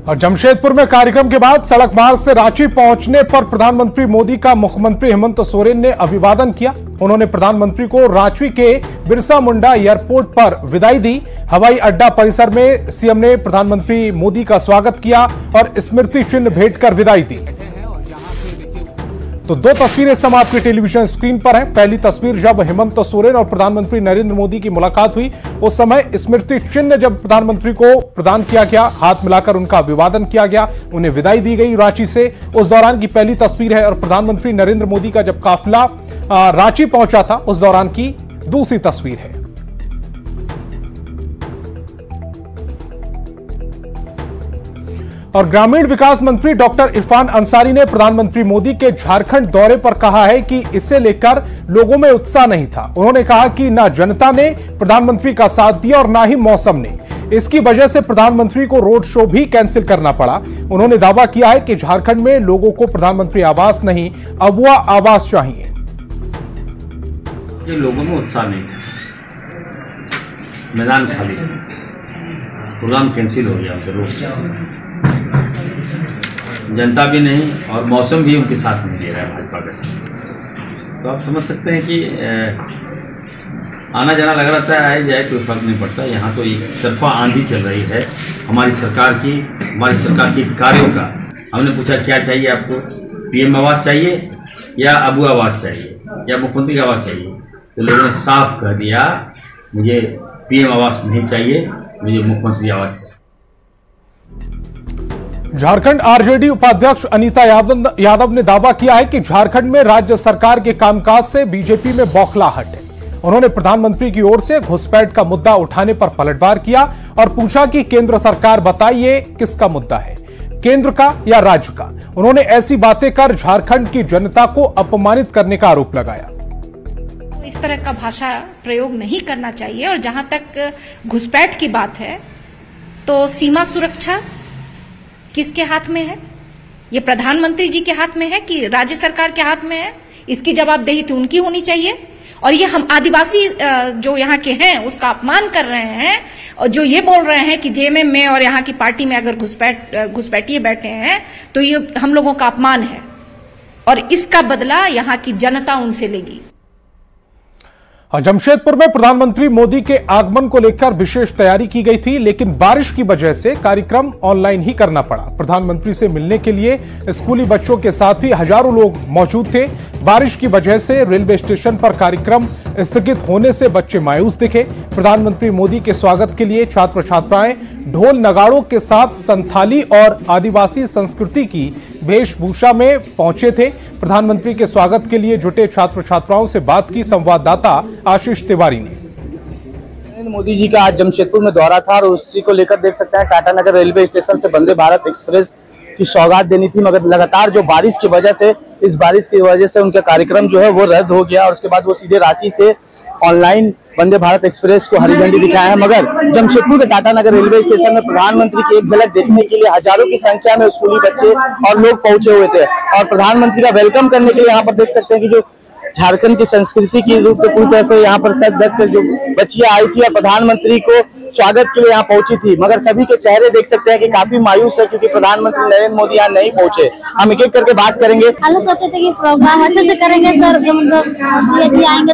और जमशेदपुर में कार्यक्रम के बाद सड़क मार्ग से रांची पहुंचने पर प्रधानमंत्री मोदी का मुख्यमंत्री हेमंत सोरेन ने अभिवादन किया। उन्होंने प्रधानमंत्री को रांची के बिरसा मुंडा एयरपोर्ट पर विदाई दी। हवाई अड्डा परिसर में सीएम ने प्रधानमंत्री मोदी का स्वागत किया और स्मृति चिन्ह भेंट कर विदाई दी। तो दो तस्वीरें इस समय आपकी टेलीविजन स्क्रीन पर हैं। पहली तस्वीर जब हेमंत सोरेन और प्रधानमंत्री नरेंद्र मोदी की मुलाकात हुई, उस समय स्मृति चिन्ह जब प्रधानमंत्री को प्रदान किया गया, हाथ मिलाकर उनका अभिवादन किया गया, उन्हें विदाई दी गई रांची से, उस दौरान की पहली तस्वीर है। और प्रधानमंत्री नरेंद्र मोदी का जब काफिला रांची पहुंचा था, उस दौरान की दूसरी तस्वीर है। और ग्रामीण विकास मंत्री डॉक्टर इरफान अंसारी ने प्रधानमंत्री मोदी के झारखंड दौरे पर कहा है कि इसे लेकर लोगों में उत्साह नहीं था। उन्होंने कहा कि न जनता ने प्रधानमंत्री का साथ दिया और न ही मौसम ने। इसकी वजह से प्रधानमंत्री को रोड शो भी कैंसिल करना पड़ा। उन्होंने दावा किया है कि झारखंड में लोगों को प्रधानमंत्री आवास नहीं, अबुआ आवास चाहिए। लोगों में उत्साह नहीं, मैदान खाली, प्रोग्राम कैंसिल हो गया, जनता भी नहीं और मौसम भी उनके साथ नहीं दे रहा है भाजपा के साथ। तो आप समझ सकते हैं कि आना जाना लगा रहता है, आए जाए कोई फर्क नहीं पड़ता। यहाँ तो एक तरफा आंधी चल रही है हमारी सरकार की कार्यों का। हमने पूछा क्या चाहिए आपको, पीएम आवास चाहिए या अबू आवास चाहिए या मुख्यमंत्री आवास चाहिए, तो लोगों ने साफ कह दिया मुझे पीएम आवास नहीं चाहिए, मुझे मुख्यमंत्री आवास चाहिए। झारखंड आरजेडी उपाध्यक्ष अनीता यादव ने दावा किया है कि झारखंड में राज्य सरकार के कामकाज से बीजेपी में बौखलाहट है। उन्होंने प्रधानमंत्री की ओर से घुसपैठ का मुद्दा उठाने पर पलटवार किया और पूछा कि केंद्र सरकार बताइए किसका मुद्दा है, केंद्र का या राज्य का। उन्होंने ऐसी बातें कर झारखंड की जनता को अपमानित करने का आरोप लगाया। इस तरह का भाषा प्रयोग नहीं करना चाहिए। और जहां तक घुसपैठ की बात है, तो सीमा सुरक्षा किसके हाथ में है? ये प्रधानमंत्री जी के हाथ में है कि राज्य सरकार के हाथ में है? इसकी जवाबदेही तो उनकी होनी चाहिए। और ये हम आदिवासी जो यहाँ के हैं उसका अपमान कर रहे हैं, और जो ये बोल रहे हैं कि जेएमएम में और यहाँ की पार्टी में अगर घुसपैठिए बैठे हैं तो ये हम लोगों का अपमान है और इसका बदला यहाँ की जनता उनसे लेगी। जमशेदपुर में प्रधानमंत्री मोदी के आगमन को लेकर विशेष तैयारी की गई थी, लेकिन बारिश की वजह से कार्यक्रम ऑनलाइन ही करना पड़ा। प्रधानमंत्री से मिलने के लिए स्कूली बच्चों के साथ ही हजारों लोग मौजूद थे। बारिश की वजह से रेलवे स्टेशन पर कार्यक्रम स्थगित होने से बच्चे मायूस दिखे। प्रधानमंत्री मोदी के स्वागत के लिए छात्र छात्राएं ढोल नगाड़ों के साथ संथाली और आदिवासी संस्कृति की वेशभूषा में पहुंचे थे। प्रधानमंत्री के स्वागत के लिए जुटे छात्र छात्राओं से बात की संवाददाता आशीष तिवारी ने। नरेंद्र मोदी जी का आज जमशेदपुर में दौरा था और उसी को लेकर देख सकते हैं टाटा नगर रेलवे स्टेशन से वंदे भारत एक्सप्रेस की सौगात देनी थी, मगर लगातार जो बारिश की वजह से उनका कार्यक्रम जो है वो रद्द हो गया और उसके बाद वो सीधे रांची से ऑनलाइन वंदे भारत एक्सप्रेस को हरी झंडी दिखाया है। मगर जमशेदपुर के टाटा नगर रेलवे स्टेशन में प्रधानमंत्री की एक झलक देखने के लिए हजारों की संख्या में स्कूली बच्चे और लोग पहुंचे हुए थे और प्रधानमंत्री का वेलकम करने के लिए यहाँ पर देख सकते हैं कि जो झारखंड की संस्कृति की रूप से पूरी तरह से यहाँ पर सज जो बच्चियां आई थी और प्रधानमंत्री को स्वागत के लिए यहाँ पहुंची थी। मगर सभी के चेहरे देख सकते हैं कि काफी मायूस है क्योंकि प्रधानमंत्री नरेंद्र मोदी यहाँ नहीं पहुंचे। हम एक एक करके बात करेंगे। सोचे थे कि प्रोग्राम अच्छे से करेंगे सर, यदि आएंगे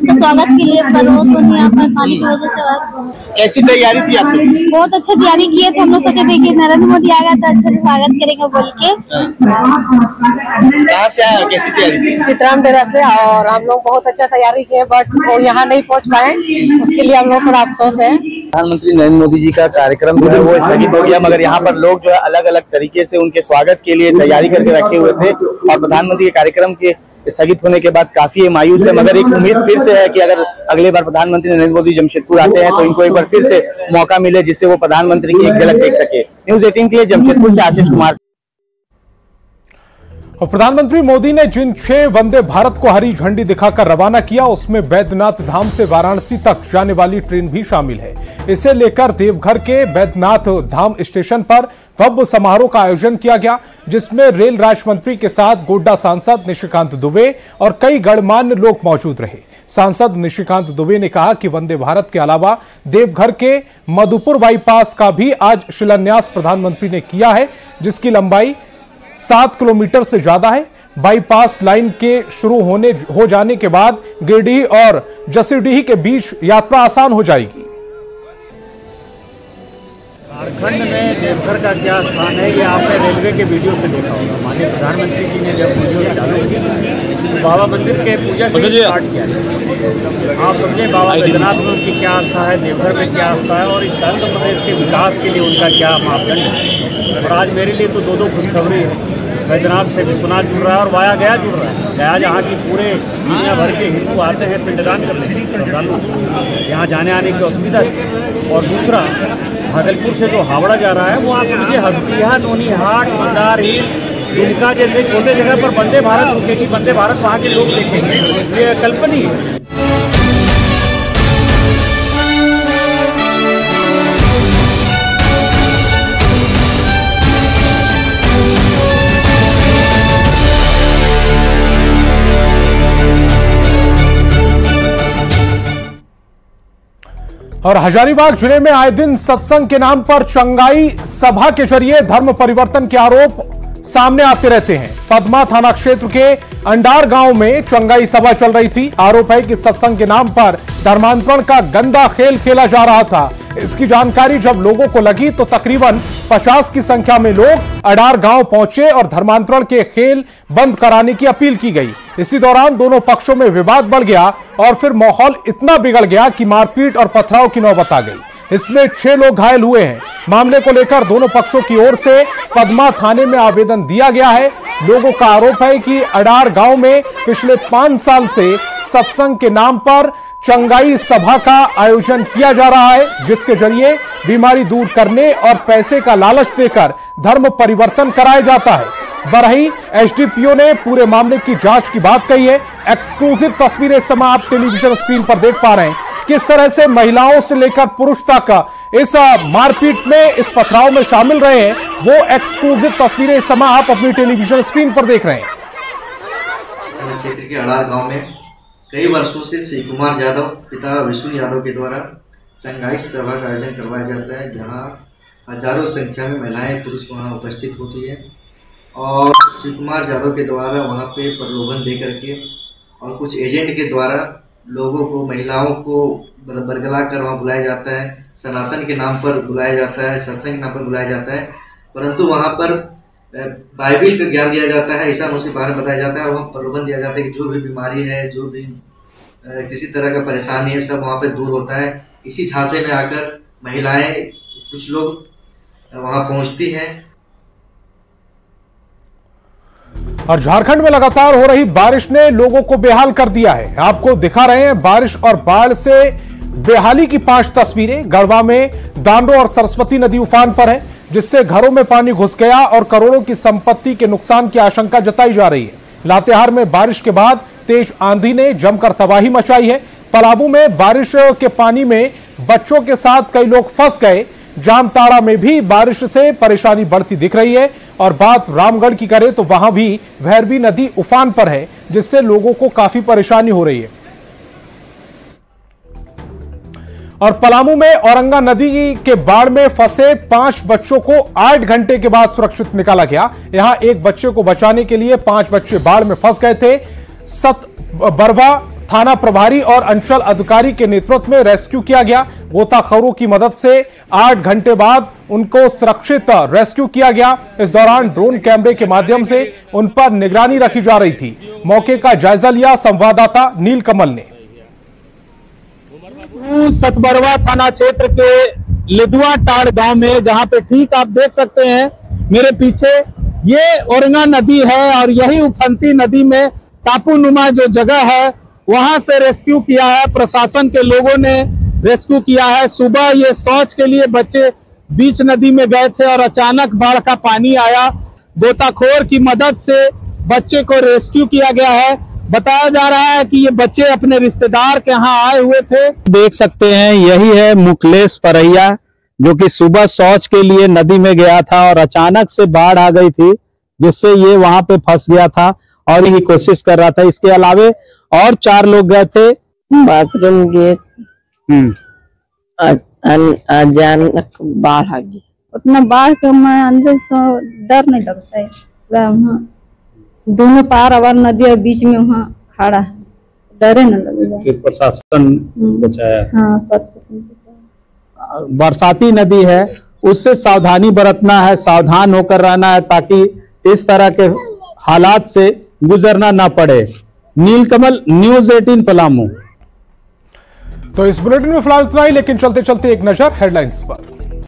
तो स्वागत के लिए, पर वो तो नहीं आ पाए पानी की वजह से। कैसी तैयारी थी आपकी? बहुत अच्छी तैयारी किए थे। हम लोग सोचे थे कि नरेंद्र मोदी आ गया तो अच्छे से स्वागत करेंगे बोल के। कहाँ से आए, कैसी तैयारी थी? सीताराम डेरा से, और हम लोग बहुत अच्छा तैयारी किए बट वो यहाँ नहीं पहुँच पाए, उसके लिए हम लोग थोड़ा अफसोस है। प्रधानमंत्री नरेंद्र मोदी जी का कार्यक्रम जो है वो स्थगित हो गया, मगर यहाँ पर लोग जो है अलग अलग तरीके से उनके स्वागत के लिए तैयारी करके रखे हुए थे और प्रधानमंत्री के कार्यक्रम के स्थगित होने के बाद काफी मायूस है। मगर एक उम्मीद फिर से है कि अगर अगली बार प्रधानमंत्री नरेंद्र मोदी जमशेदपुर आते हैं तो इनको एक बार फिर से मौका मिले जिससे वो प्रधानमंत्री की एक झलक देख सके। न्यूज़ 18 के लिए जमशेदपुर से आशीष कुमार। और प्रधानमंत्री मोदी ने जिन 6 वंदे भारत को हरी झंडी दिखाकर रवाना किया, उसमें बैद्यनाथ धाम से वाराणसी तक जाने वाली ट्रेन भी शामिल है। इसे लेकर देवघर के बैद्यनाथ धाम स्टेशन पर भव्य समारोह का आयोजन किया गया, जिसमें रेल राज्य मंत्री के साथ गोड्डा सांसद निशिकांत दुबे और कई गणमान्य लोग मौजूद रहे। सांसद निशिकांत दुबे ने कहा कि वंदे भारत के अलावा देवघर के मधुपुर बाईपास का भी आज शिलान्यास प्रधानमंत्री ने किया है, जिसकी लंबाई 7 किलोमीटर से ज्यादा है। बाईपास लाइन के शुरू हो जाने के बाद गिरिडीह और जसीडीह के बीच यात्रा आसान हो जाएगी। झारखंड में देवघर का क्या स्थान है, ये आपने रेलवे के वीडियो से देखा होगा। माननीय प्रधानमंत्री जी ने जब वीडियो चालू की तो बाबा मंदिर के पूजा से स्टार्ट किया है। आप समझे बाबा बैद्यनाथ में उनकी क्या आस्था है, देवघर में क्या आस्था है और इस आंध्र प्रदेश के विकास के लिए उनका क्या मापदंड है। और आज मेरे लिए तो दो खुशखबरी है। बैद्यनाथ से विश्वनाथ जुड़ रहा है और वाया गया जुड़ रहा है। गया जहाँ की पूरे दुनिया भर के हिंदू आते हैं पिंडदान करने, श्रद्धालु यहाँ जाने आने की असुविधा है। और दूसरा, भागलपुर से जो हावड़ा जा रहा है वो आप समझिए हस्तिया, नोनीहाट, मंदार हिल, दुमका जैसे छोटे जगह पर वंदे भारत रुकेगी। वंदे भारत वहाँ के लोग देखेंगे, ये कल्पनीय है। और हजारीबाग जिले में आए दिन सत्संग के नाम पर चंगाई सभा के जरिए धर्म परिवर्तन के आरोप सामने आते रहते हैं। पदमा थाना क्षेत्र के अंडार गांव में चंगाई सभा चल रही थी। आरोप है कि सत्संग के नाम पर धर्मांतरण का गंदा खेल खेला जा रहा था। इसकी जानकारी जब लोगों को लगी तो तकरीबन 50 की संख्या में लोग अडार गांव पहुंचे और धर्मांतरण के खेल बंद कराने की अपील की गई। इसी दौरान दोनों पक्षों में विवाद बढ़ गया और फिर माहौल इतना बिगड़ गया कि मारपीट और पथराव की नौबत आ गई। इसमें 6 लोग घायल हुए हैं। मामले को लेकर दोनों पक्षों की ओर से पदमा थाने में आवेदन दिया गया है। लोगों का आरोप है कि अडार गांव में पिछले 5 साल से सत्संग के नाम पर चंगाई सभा का आयोजन किया जा रहा है, जिसके जरिए बीमारी दूर करने और पैसे का लालच देकर धर्म परिवर्तन कराया जाता है। बरही एसडीपीओ ने पूरे मामले की जांच की बात कही है। एक्सक्लूसिव तस्वीरें इस समय आप टेलीविजन स्क्रीन पर देख पा रहे हैं, किस तरह से महिलाओं से लेकर पुरुष तक इस मारपीट में, इस पथराव में शामिल रहे हैं। वो एक्सक्लूसिव तस्वीरें इस समय आप अपनी टेलीविजन स्क्रीन पर देख रहे हैं। क्षेत्र के अडार गांव में कई वर्षों से श्री कुमार यादव पिता विष्णु यादव के द्वारा चंगाई सभा का आयोजन करवाया जाता है, जहां हजारों संख्या में महिलाएं पुरुष वहां उपस्थित होती है और श्री कुमार यादव के द्वारा वहां पे प्रलोभन दे करके और कुछ एजेंट के द्वारा लोगों को, महिलाओं को बरगला कर वहाँ बुलाया जाता है। सनातन के नाम पर बुलाया जाता है, सत्संग के नाम पर बुलाया जाता है, परंतु वहाँ पर बाइबिल का ज्ञान दिया जाता है, ईसा मसीह के बारे में बताया जाता है और वहाँ प्रलोभन दिया जाता है कि जो भी बीमारी है, जो भी किसी तरह का परेशानी है, सब वहाँ पे दूर होता है। इसी झांसे में आकर महिलाएं, कुछ लोग वहाँ पहुँचती हैं। और झारखंड में लगातार हो रही बारिश ने लोगों को बेहाल कर दिया है। आपको दिखा रहे हैं बारिश और बाढ़ से बेहाली की 5 तस्वीरें। गढ़वा में दांडो और सरस्वती नदी उफान पर है, जिससे घरों में पानी घुस गया और करोड़ों की संपत्ति के नुकसान की आशंका जताई जा रही है। लातेहार में बारिश के बाद तेज आंधी ने जमकर तबाही मचाई है। पलामू में बारिश के पानी में बच्चों के साथ कई लोग फंस गए। जामताड़ा में भी बारिश से परेशानी बढ़ती दिख रही है। और बात रामगढ़ की करें तो वहां भी भैरवी नदी उफान पर है, जिससे लोगों को काफी परेशानी हो रही है। और पलामू में औरंगा नदी के बाढ़ में फंसे 5 बच्चों को 8 घंटे के बाद सुरक्षित निकाला गया। यहां एक बच्चे को बचाने के लिए 5 बच्चे बाढ़ में फंस गए थे। बरवा थाना प्रभारी और अंचल अधिकारी के नेतृत्व में रेस्क्यू किया गया। गोताखोरों की मदद से 8 घंटे बाद उनको सुरक्षित रेस्क्यू किया गया। इस दौरान ड्रोन कैमरे के माध्यम से उन पर निगरानी रखी जा रही थी। मौके का जायजा लिया संवाददाता नील कमल ने। सतबरवा थाना क्षेत्र के लिदुआ टाड़ गांव में, जहां पे ठीक आप देख सकते हैं मेरे पीछे, ये औरंगा नदी है और यही उफनती नदी में टापू नुमा जो जगह है वहां से रेस्क्यू किया है। प्रशासन के लोगों ने रेस्क्यू किया है। सुबह ये शौच के लिए बच्चे बीच नदी में गए थे और अचानक बाढ़ का पानी आया। गोताखोर की मदद से बच्चे को रेस्क्यू किया गया है। बताया जा रहा है कि ये बच्चे अपने रिश्तेदार के यहाँ आए हुए थे। देख सकते हैं यही है मुखलेश परैया, जो कि सुबह शौच के लिए नदी में गया था और अचानक से बाढ़ आ गई थी, जिससे ये वहां पे फंस गया था और यही कोशिश कर रहा था। इसके अलावे और 4 लोग गए थे, बाथरूम गेट अचानक बाढ़ आ गई। उतना बाढ़ के मैं अंदर से डर नहीं लगता है। वहाँ दोनों पार और नदी के बीच में वहाँ खड़ा है, डरे न लगे। प्रशासन बचाया। हाँ, प्रशासन। बरसाती नदी है, उससे सावधानी बरतना है, सावधान होकर रहना है ताकि इस तरह के हालात से गुजरना ना पड़े। नीलकमल, न्यूज़ 18 पलामू। तो इस बुलेटिन में फिलहाल इतना ही, लेकिन चलते चलते एक नजर हेडलाइंस पर।